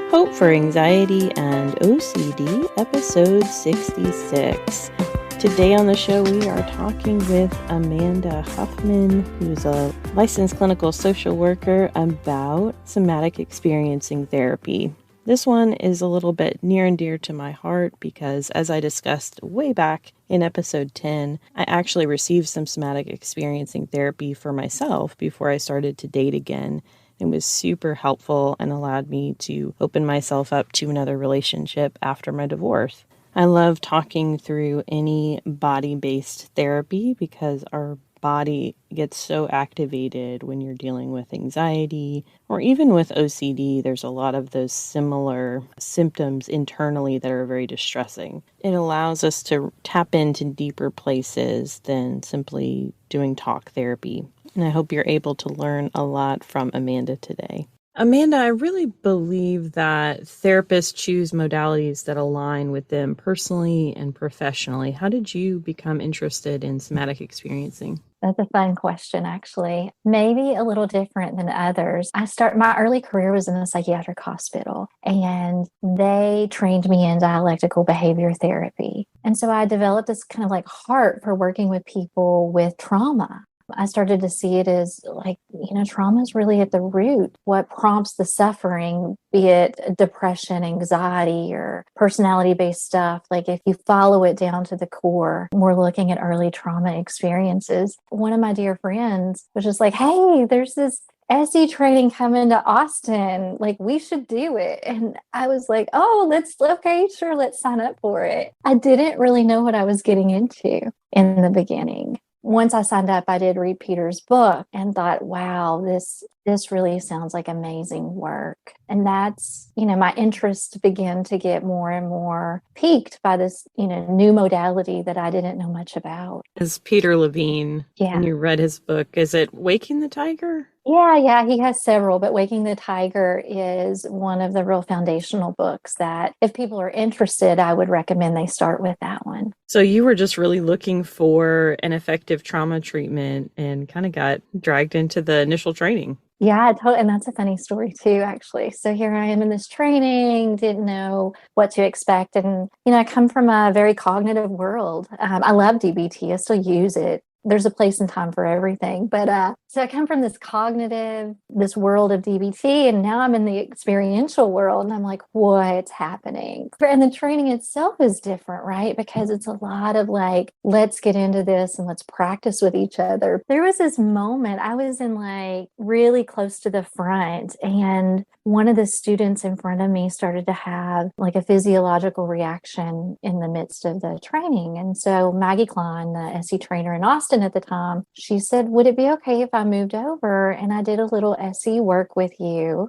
Hope for Anxiety and OCD, episode 66. Today on the show, we are talking with Amanda Huffman, who's a licensed clinical social worker, about somatic experiencing therapy. This one is a little bit near and dear to my heart because, as I discussed way back in episode 10, I actually received some somatic experiencing therapy for myself before I started to date again. It was super helpful and allowed me to open myself up to another relationship after my divorce. I love talking through any body-based therapy because our body gets so activated when you're dealing with anxiety or even with OCD. There's a lot of those similar symptoms internally that are very distressing. It allows us to tap into deeper places than simply doing talk therapy. And I hope you're able to learn a lot from Amanda today. Amanda, I really believe that therapists choose modalities that align with them personally and professionally. How did you become interested in somatic experiencing? That's a fun question, actually. Maybe a little different than others. My early career was in a psychiatric hospital, and they trained me in dialectical behavior therapy. And so I developed this kind of like heart for working with people with trauma. I started to see it as like, trauma is really at the root. What prompts the suffering, be it depression, anxiety, or personality-based stuff. Like if you follow it down to the core, we're looking at early trauma experiences. One of my dear friends was just like, hey, there's this SE training coming to Austin. Like, we should do it. And I was like, okay, sure, let's sign up for it. I didn't really know what I was getting into in the beginning. Once I signed up, I did read Peter's book and thought, wow, this really sounds like amazing work. And that's, my interest began to get more and more piqued by this, new modality that I didn't know much about. As Peter Levine, when you read his book, is it Waking the Tiger? Yeah, he has several, but Waking the Tiger is one of the real foundational books that if people are interested, I would recommend they start with that one. So you were just really looking for an effective trauma treatment and kind of got dragged into the initial training. Yeah, totally. And that's a funny story too, actually. So here I am in this training, didn't know what to expect. And, I come from a very cognitive world. I love DBT. I still use it. There's a place and time for everything. But so I come from this world of DBT, and now I'm in the experiential world, and I'm like, what's happening? And the training itself is different, right? Because it's a lot of like, let's get into this and let's practice with each other. There was this moment I was in like really close to the front, and one of the students in front of me started to have like a physiological reaction in the midst of the training. And so Maggie Klein, the SE trainer in Austin at the time, she said, would it be okay if I moved over and I did a little SE work with you,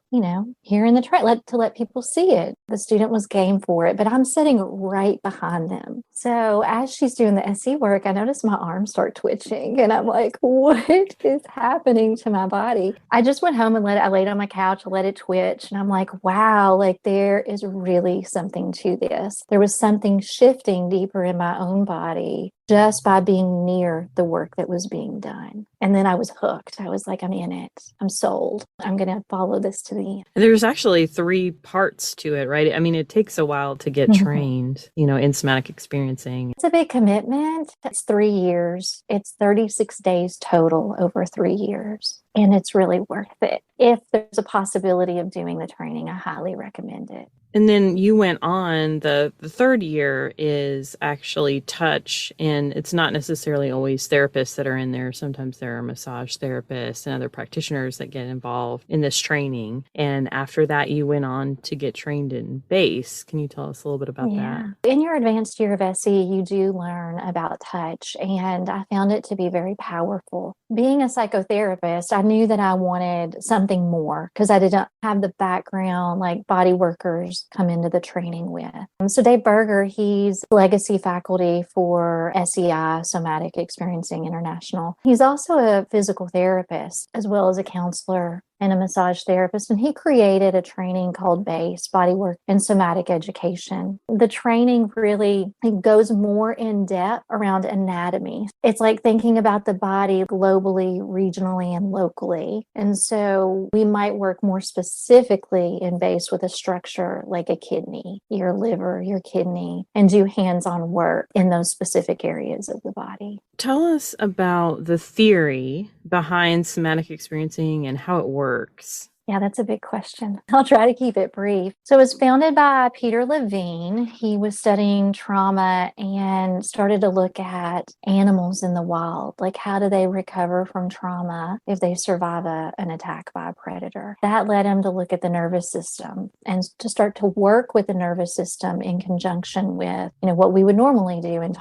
here in the to let people see it? The student was game for it, but I'm sitting right behind them. So as she's doing the SE work, I noticed my arms start twitching, and I'm like, what is happening to my body? I just went home and I laid on my couch, let it twitch. And I'm like, wow, like there is really something to this. There was something shifting deeper in my own body just by being near the work that was being done. And then I was hooked. I was like, I'm in it. I'm sold. I'm going to follow this to the end. There's actually 3 parts to it, right? I mean, it takes a while to get trained, in somatic experiencing. It's a big commitment. It's 3 years. It's 36 days total over 3 years. And it's really worth it. If there's a possibility of doing the training, I highly recommend it. And then you went on, the 3rd year is actually touch, and it's not necessarily always therapists that are in there. Sometimes there are massage therapists and other practitioners that get involved in this training. And after that, you went on to get trained in BASE. Can you tell us a little bit about that? In your advanced year of SE, you do learn about touch, and I found it to be very powerful. Being a psychotherapist, I knew that I wanted something more because I didn't have the background like body workers come into the training with. So Dave Berger, he's legacy faculty for SEI, Somatic Experiencing International. He's also a physical therapist as well as a counselor and a massage therapist, and he created a training called BASE, Bodywork and Somatic Education. The training really goes more in depth around anatomy. It's like thinking about the body globally, regionally, and locally. And so we might work more specifically in BASE with a structure like a kidney, your liver, your kidney, and do hands-on work in those specific areas of the body. Tell us about the theory behind somatic experiencing and how it works. Yeah, that's a big question. I'll try to keep it brief. So it was founded by Peter Levine. He was studying trauma and started to look at animals in the wild. Like, how do they recover from trauma if they survive an attack by a predator? That led him to look at the nervous system and to start to work with the nervous system in conjunction with, what we would normally do in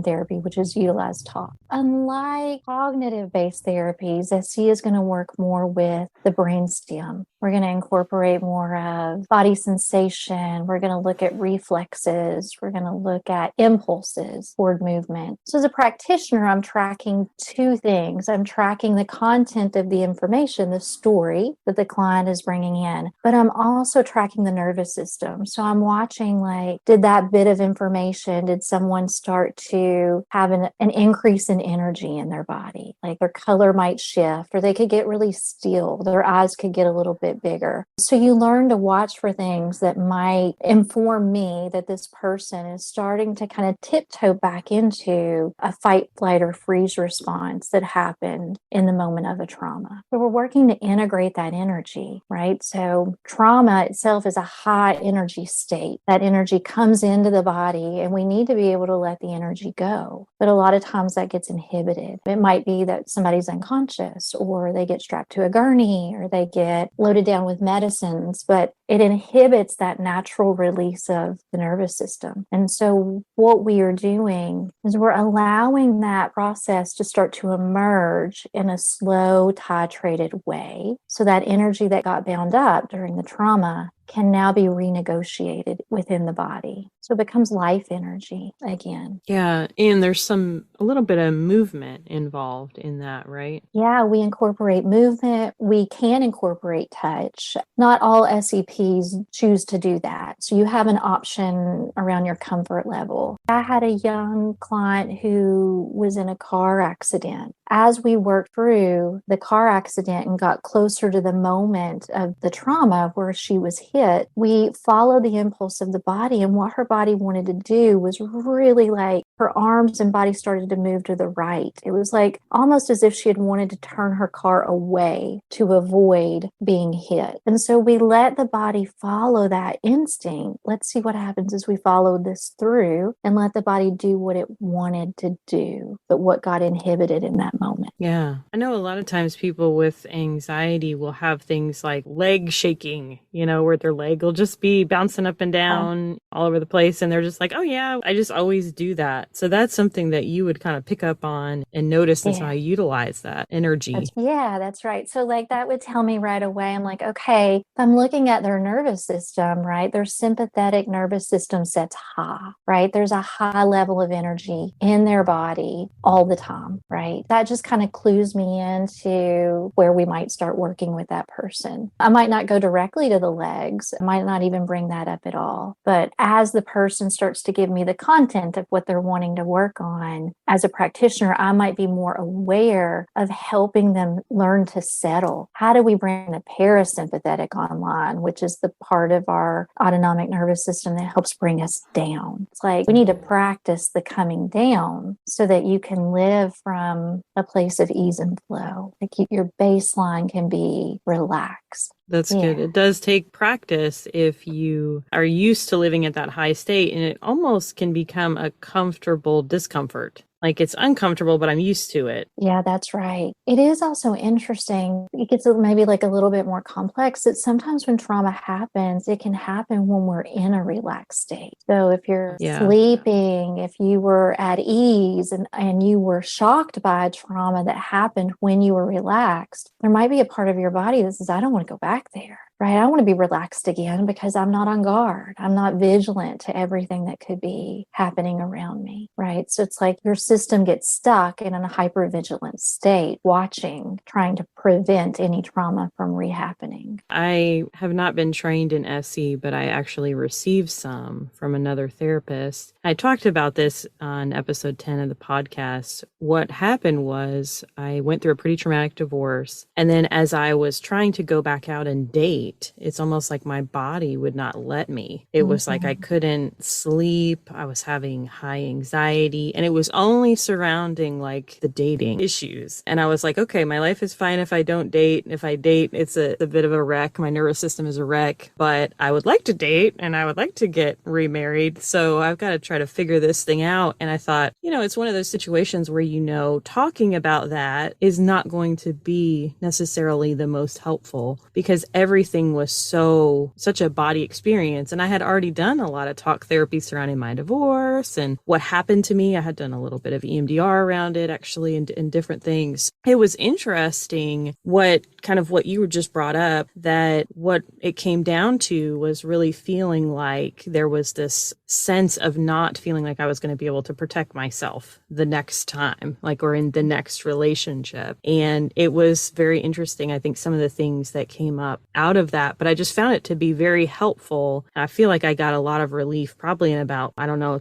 therapy, which is utilize talk. Unlike cognitive-based therapies, SC is going to work more with the brainstem. We're going to incorporate more of body sensation. We're going to look at reflexes. We're going to look at impulses toward movement. So as a practitioner, I'm tracking two things. I'm tracking the content of the information, the story that the client is bringing in, but I'm also tracking the nervous system. So I'm watching, did that bit of information, did someone start to have an increase in energy in their body? Like their color might shift, or they could get really still. Their eyes could get a little bit bigger. So you learn to watch for things that might inform me that this person is starting to kind of tiptoe back into a fight, flight, or freeze response that happened in the moment of a trauma. So we're working to integrate that energy, right? So trauma itself is a high energy state. That energy comes into the body and we need to be able to let the energy go. But a lot of times that gets inhibited. It might be that somebody's unconscious, or they get strapped to a gurney, or they get loaded down with medicines, but it inhibits that natural release of the nervous system. And so what we are doing is we're allowing that process to start to emerge in a slow, titrated way. So that energy that got bound up during the trauma can now be renegotiated within the body. So it becomes life energy again. Yeah. And there's a little bit of movement involved in that, right? Yeah, we incorporate movement. We can incorporate touch. Not all SEPs choose to do that. So you have an option around your comfort level. I had a young client who was in a car accident. As we worked through the car accident and got closer to the moment of the trauma where she was hit, we followed the impulse of the body, and what her body wanted to do was really her arms and body started to move to the right. It was almost as if she had wanted to turn her car away to avoid being hit. And so we let the body follow that instinct. Let's see what happens as we follow this through and let the body do what it wanted to do, but what got inhibited in that moment. Yeah. I know a lot of times people with anxiety will have things like leg shaking, where their leg will just be bouncing up and down all over the place. And they're just like, oh yeah, I just always do that. So that's something that you would kind of pick up on and notice, and so I utilize that energy. That's right. So that would tell me right away, I'm like, okay, if I'm looking at their nervous system, right? Their sympathetic nervous system sets high, right? There's a high level of energy in their body all the time, right? That just kind of clues me into where we might start working with that person. I might not go directly to the legs. I might not even bring that up at all. But as the person starts to give me the content of what they're wanting to work on, as a practitioner, I might be more aware of helping them learn to settle. How do we bring the parasympathetic online, which is the part of our autonomic nervous system that helps bring us down? It's we need to practice the coming down so that you can live from a place of ease and flow. Your baseline can be relaxed. That's good. It does take practice if you are used to living at that high state, and it almost can become a comfortable discomfort. It's uncomfortable, but I'm used to it. Yeah, that's right. It is also interesting. It gets maybe a little bit more complex that sometimes when trauma happens, it can happen when we're in a relaxed state. So if you're sleeping, if you were at ease and you were shocked by a trauma that happened when you were relaxed, there might be a part of your body that says, I don't want to go back there. right? I want to be relaxed again because I'm not on guard. I'm not vigilant to everything that could be happening around me, right? So it's like your system gets stuck in a hypervigilant state, watching, trying to prevent any trauma from rehappening. I have not been trained in SE, but I actually received some from another therapist. I talked about this on episode 10 of the podcast. What happened was I went through a pretty traumatic divorce. And then as I was trying to go back out and date, it's almost like my body would not let me. It was like I couldn't sleep. I was having high anxiety, and it was only surrounding like the dating issues. And I was like, okay, my life is fine if I don't date. If I date, it's a bit of a wreck. My nervous system is a wreck, but I would like to date and I would like to get remarried. So I've got to try to figure this thing out. And I thought, it's one of those situations where, talking about that is not going to be necessarily the most helpful because everything was such a body experience. And I had already done a lot of talk therapy surrounding my divorce and what happened to me. I had done a little bit of EMDR around it actually and different things. It was interesting what you were just brought up, that what it came down to was really feeling like there was this sense of not feeling like I was going to be able to protect myself the next time, or in the next relationship. And it was very interesting. I think some of the things that came up out of that, but I just found it to be very helpful. I feel like I got a lot of relief probably in about,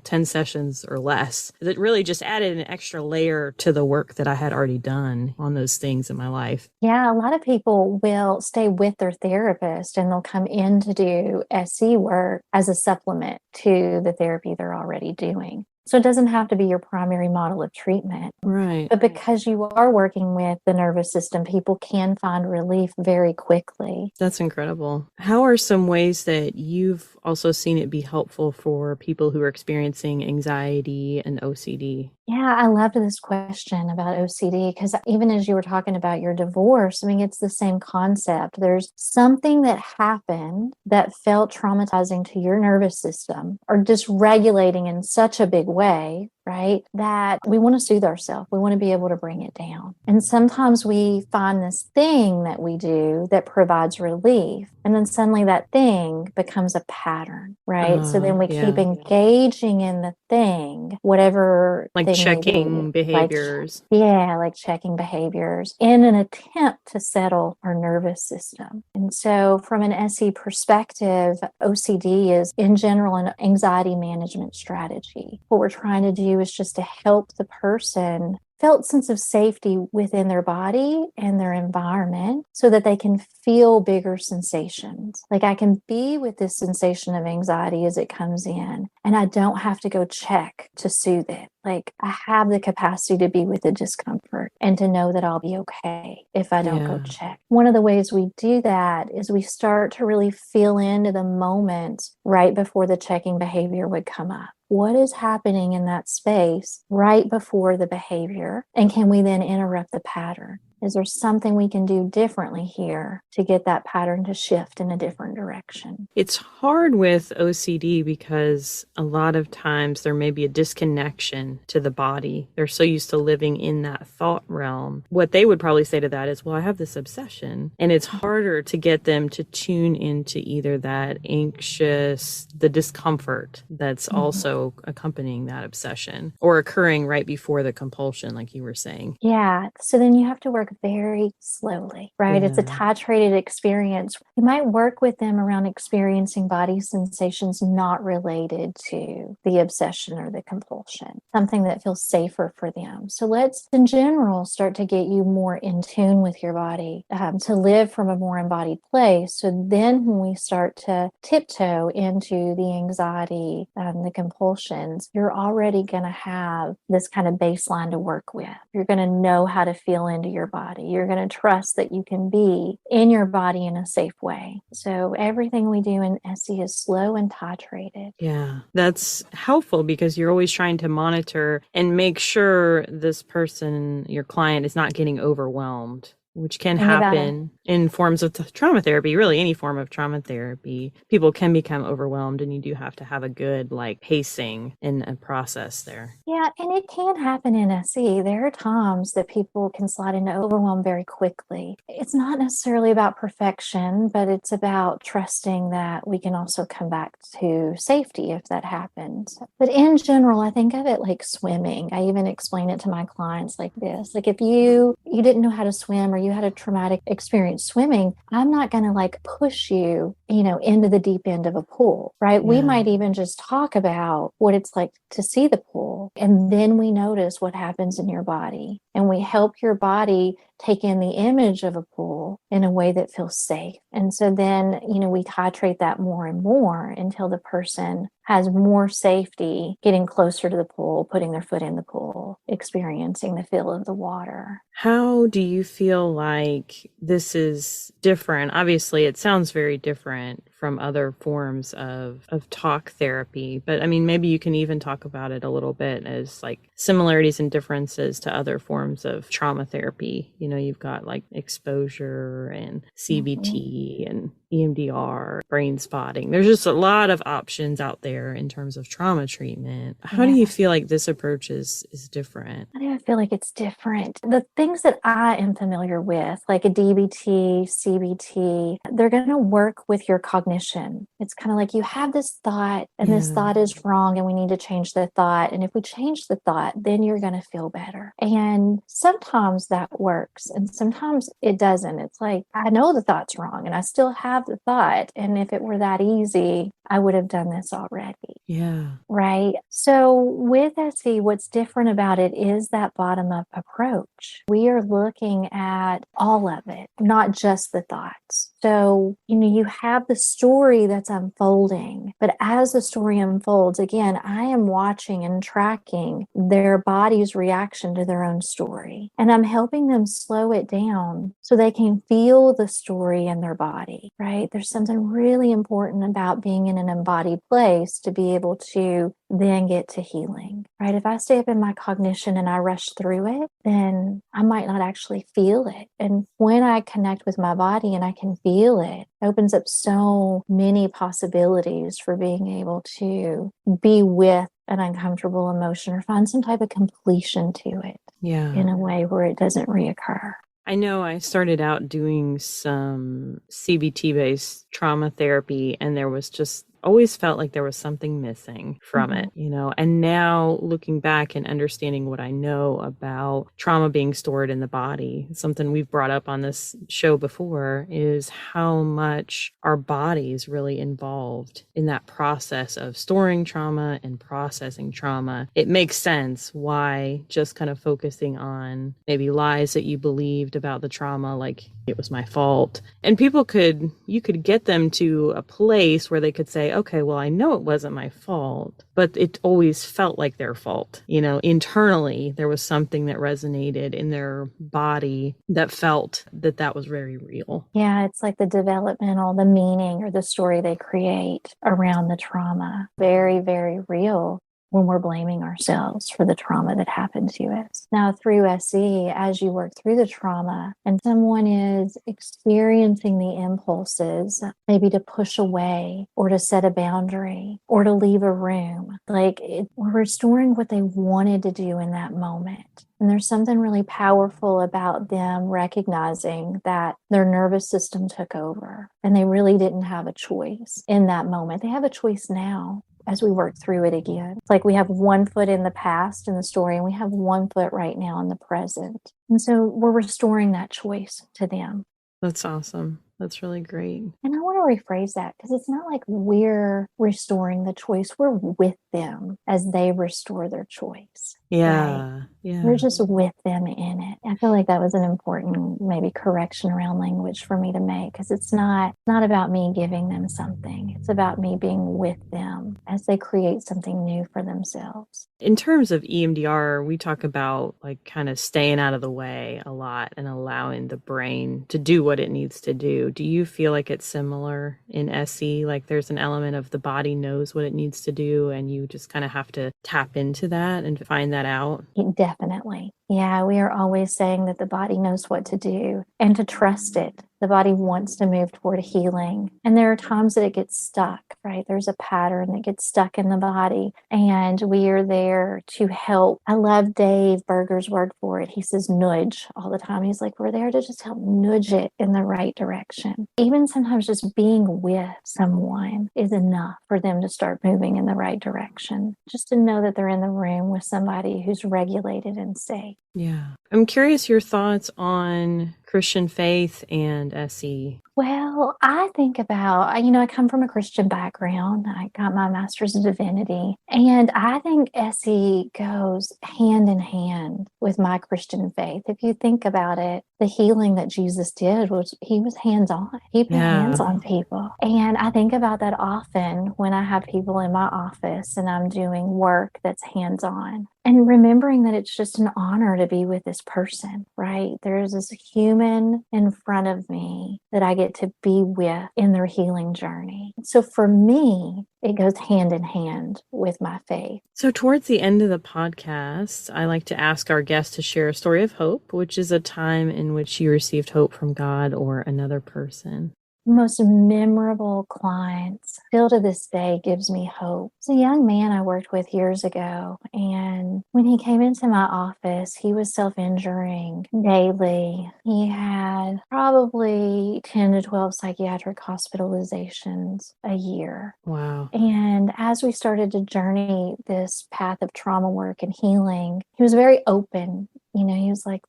10 sessions or less. It really just added an extra layer to the work that I had already done on those things in my life. Yeah, a lot of people will stay with their therapist and they'll come in to do SE work as a supplement to the therapy they're already doing. So it doesn't have to be your primary model of treatment. Right. But because you are working with the nervous system, people can find relief very quickly. That's incredible. How are some ways that you've also seen it be helpful for people who are experiencing anxiety and OCD? Yeah, I loved this question about OCD because even as you were talking about your divorce, it's the same concept. There's something that happened that felt traumatizing to your nervous system or dysregulating in such a big way, right? That we want to soothe ourselves. We want to be able to bring it down. And sometimes we find this thing that we do that provides relief. And then suddenly that thing becomes a pattern, right? So then we keep engaging in the thing, whatever like thing checking behaviors. Like checking behaviors in an attempt to settle our nervous system. And so from an SE perspective, OCD is in general an anxiety management strategy. What we're trying to do is just to help the person felt sense of safety within their body and their environment so that they can feel bigger sensations. Like I can be with this sensation of anxiety as it comes in, and I don't have to go check to soothe it. Like I have the capacity to be with the discomfort and to know that I'll be okay if I don't go check. One of the ways we do that is we start to really feel into the moment right before the checking behavior would come up. What is happening in that space right before the behavior? And can we then interrupt the pattern? Is there something we can do differently here to get that pattern to shift in a different direction? It's hard with OCD because a lot of times there may be a disconnection to the body. They're so used to living in that thought realm. What they would probably say to that is, well, I have this obsession. And it's harder to get them to tune into either that anxious, the discomfort that's also accompanying that obsession or occurring right before the compulsion, like you were saying. Yeah. So then you have to work very slowly, right? Yeah. It's a titrated experience. You might work with them around experiencing body sensations not related to the obsession or the compulsion, something that feels safer for them. So let's, in general, start to get you more in tune with your body, to live from a more embodied place. So then when we start to tiptoe into the anxiety, the compulsions, you're already going to have this kind of baseline to work with. You're going to know how to feel into your body. You're going to trust that you can be in your body in a safe way. So everything we do in SE is slow and titrated. Yeah, that's helpful because you're always trying to monitor and make sure this person, your client, is not getting overwhelmed which can And you gotta, happen in forms of trauma therapy, really any form of trauma therapy. People can become overwhelmed, and you do have to have a good like pacing and a process there. yeah, and it can happen in SE. There are times that people can slide into overwhelm very quickly. It's not necessarily about perfection, but it's about trusting that we can also come back to safety if that happens. But in general, I think of it like swimming. I even explain it to my clients like this. Like if you didn't know how to swim or you had a traumatic experience swimming, I'm not going to like push you, into the deep end of a pool, right? We Yeah. might even just talk about what it's like to see the pool. And then we notice what happens in your body. And we help your body take in the image of a pool in a way that feels safe. And so then, we titrate that more and more until the person has more safety getting closer to the pool, putting their foot in the pool, experiencing the feel of the water. How do you feel like this is different? Obviously, it sounds very different from other forms of talk therapy, but I mean, maybe you can even talk about it a little bit as like similarities and differences to other forms of trauma therapy. You've got like exposure and Mhm. CBT and EMDR, brain spotting. There's just a lot of options out there in terms of trauma treatment. How do Yeah. you feel like this approach is different? I do feel like it's different. The things that I am familiar with, like a DBT, CBT, they're going to work with your cognition. It's kind of like you have this thought and this Yeah. thought is wrong and we need to change the thought. And if we change the thought, then you're going to feel better. And sometimes that works and sometimes it doesn't. It's like, I know the thought's wrong and I still have the thought. And if it were that easy, I would have done this already. Yeah. Right. So with SE, what's different about it is that bottom up approach. We are looking at all of it, not just the thoughts. So, you have the story that's unfolding, but as the story unfolds, again, I am watching and tracking their body's reaction to their own story. And I'm helping them slow it down so they can feel the story in their body, right? There's something really important about being in an embodied place to be able to then get to healing, right? If I stay up in my cognition and I rush through it, then I might not actually feel it. And when I connect with my body and I can feel it, it opens up so many possibilities for being able to be with an uncomfortable emotion or find some type of completion to it Yeah. in a way where it doesn't reoccur. I know I started out doing some CBT based trauma therapy, and there was just always felt like there was something missing from Mhm. it. And now looking back and understanding what I know about trauma being stored in the body, something we've brought up on this show before is how much our body's really involved in that process of storing trauma and processing trauma. It makes sense why just kind of focusing on maybe lies that you believed about the trauma, like it was my fault. And you could get them to a place where they could say, okay, well, I know it wasn't my fault, but it always felt like their fault. Internally, there was something that resonated in their body that felt that that was very real. Yeah, it's like the developmental, the meaning or the story they create around the trauma. Very, very real when we're blaming ourselves for the trauma that happened to us. Now, through SE, as you work through the trauma and someone is experiencing the impulses, maybe to push away or to set a boundary or to leave a room, we're restoring what they wanted to do in that moment. And there's something really powerful about them recognizing that their nervous system took over and they really didn't have a choice in that moment. They have a choice now as we work through it again. It's like we have one foot in the past in the story and we have one foot right now in the present. And so we're restoring that choice to them. That's awesome. That's really great. And I want to rephrase that because it's not like we're restoring the choice. We're with them as they restore their choice. Right? Yeah. We're Yeah. just with them in it. I feel like that was an important maybe correction around language for me to make because it's not about me giving them something. It's about me being with them as they create something new for themselves. In terms of EMDR, we talk about like kind of staying out of the way a lot and allowing the brain to do what it needs to do. do you feel like it's similar in SE? Like there's an element of the body knows what it needs to do and you just kind of have to tap into that and find that out? Definitely. Yeah, we are always saying that the body knows what to do and to trust it. The body wants to move toward healing. And there are times that it gets stuck, right? There's a pattern that gets stuck in the body, and we are there to help. I love Dave Berger's word for it. He says nudge all the time. He's like, we're there to just help nudge it in the right direction. Even sometimes just being with someone is enough for them to start moving in the right direction. Just to know that they're in the room with somebody who's regulated and safe. Yeah. I'm curious your thoughts on Christian faith and SE. Well, I think about, I come from a Christian background. I got my master's in divinity, and I think SE goes hand in hand with my Christian faith. If you think about it, the healing that Jesus did was he was hands-on. He put hands on people. And I think about that often when I have people in my office and I'm doing work that's hands-on. And remembering that it's just an honor to be with this person, right? There's this human in front of me that I get to be with in their healing journey. So for me, it goes hand in hand with my faith. So towards the end of the podcast, I like to ask our guests to share a story of hope, which is a time in which you received hope from God or another person. Most memorable clients still to this day gives me hope. It's a young man I worked with years ago, and when he came into my office, he was self-injuring daily. He had probably 10 to 12 psychiatric hospitalizations a year. Wow. And as we started to journey this path of trauma work and healing, he was very open. He was like,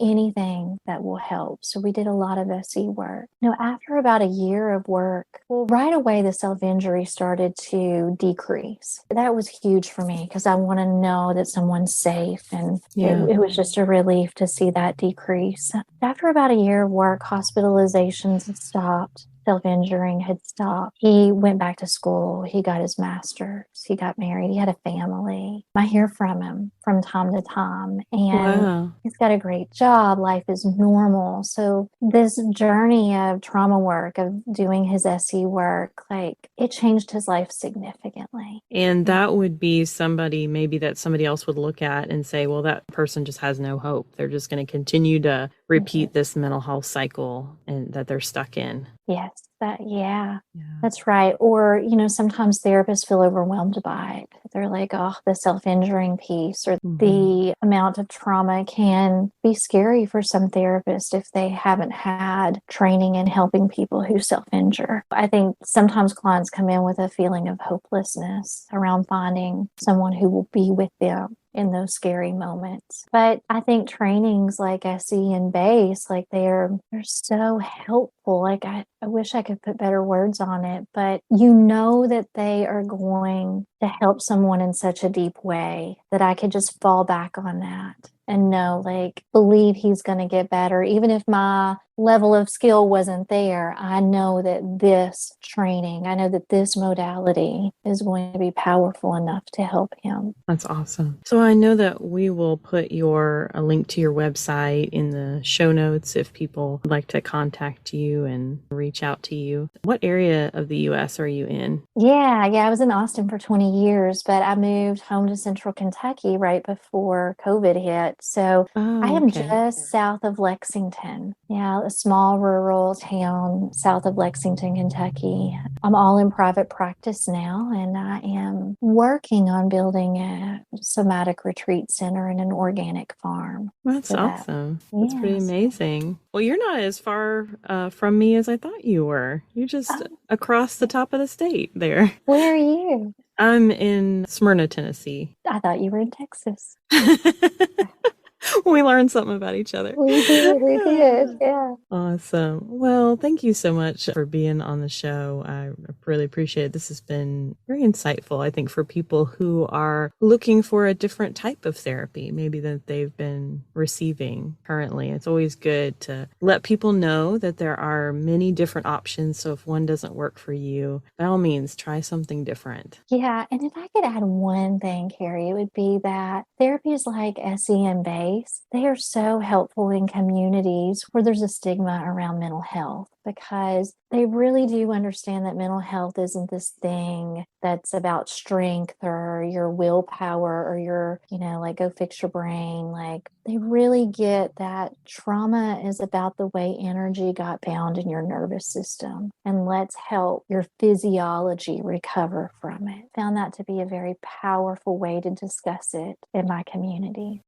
anything that will help. So we did a lot of SE work. After about a year of work, right away, the self-injury started to decrease. That was huge for me because I want to know that someone's safe. And it was just a relief to see that decrease. After about a year of work, hospitalizations had stopped. Self-injuring had stopped. He went back to school. He got his master's. He got married. He had a family. I hear from him from time to time. And he's got a great job. Life is normal. So this journey of trauma work, of doing his SE work, it changed his life significantly. And that would be somebody maybe that somebody else would look at and say, well, that person just has no hope. They're just going to continue to repeat this mental health cycle and that they're stuck in. Yes, that's right. Or, sometimes therapists feel overwhelmed by it. They're like, oh, the self-injuring piece or the amount of trauma can be scary for some therapists if they haven't had training in helping people who self-injure. I think sometimes clients come in with a feeling of hopelessness around finding someone who will be with them in those scary moments. But I think trainings like SE and BASE, they're so helpful. I wish I could put better words on it, but that they are going to help someone in such a deep way that I could just fall back on that and know, believe he's going to get better. Even if my level of skill wasn't there, I know that this training, I know that this modality is going to be powerful enough to help him. That's awesome. So I know that we will put a link to your website in the show notes if people would like to contact you and reach out to you. What area of the U.S. are you in? Yeah, I was in Austin for 20 years, but I moved home to Central Kentucky right before COVID hit. So I am just south of Lexington. Yeah, a small rural town south of Lexington, Kentucky. I'm all in private practice now, and I am working on building a somatic retreat center and an organic farm. That's awesome. That's pretty amazing. Well, you're not as far from me as I thought you were. You're just across the top of the state there. Where are you? I'm in Smyrna, Tennessee. I thought you were in Texas. We learned something about each other. We did, yeah. Awesome. Well, thank you so much for being on the show. I really appreciate it. This has been very insightful, I think, for people who are looking for a different type of therapy, maybe that they've been receiving currently. It's always good to let people know that there are many different options. So if one doesn't work for you, by all means, try something different. Yeah. And if I could add one thing, Carrie, it would be that therapies like SE and BASE space, they are so helpful in communities where there's a stigma around mental health, because they really do understand that mental health isn't this thing that's about strength or your willpower or your, like, go fix your brain. Like, they really get that trauma is about the way energy got bound in your nervous system, and let's help your physiology recover from it. Found that to be a very powerful way to discuss it in my community.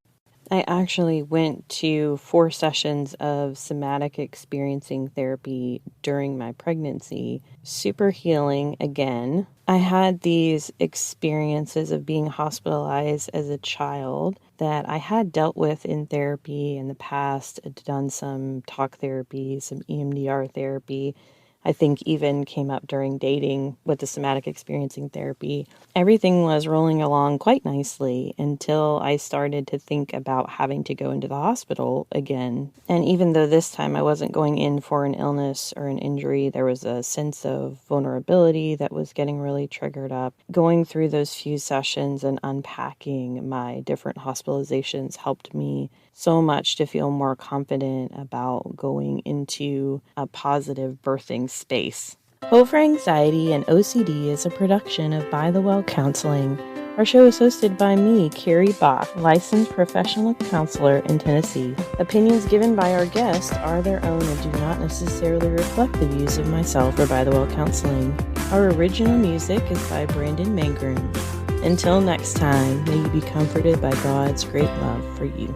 I actually went to 4 sessions of somatic experiencing therapy during my pregnancy. Super healing again. I had these experiences of being hospitalized as a child that I had dealt with in therapy in the past. I'd done some talk therapy, some EMDR therapy. I think even came up during dating with the somatic experiencing therapy. Everything was rolling along quite nicely until I started to think about having to go into the hospital again. And even though this time I wasn't going in for an illness or an injury, there was a sense of vulnerability that was getting really triggered up. Going through those few sessions and unpacking my different hospitalizations helped me so much to feel more confident about going into a positive birthing space. Hope for Anxiety and OCD is a production of By the Well Counseling. Our show is hosted by me, Carrie Bach, licensed professional counselor in Tennessee. Opinions given by our guests are their own and do not necessarily reflect the views of myself or By the Well Counseling. Our original music is by Brandon Mangrum. Until next time, may you be comforted by God's great love for you.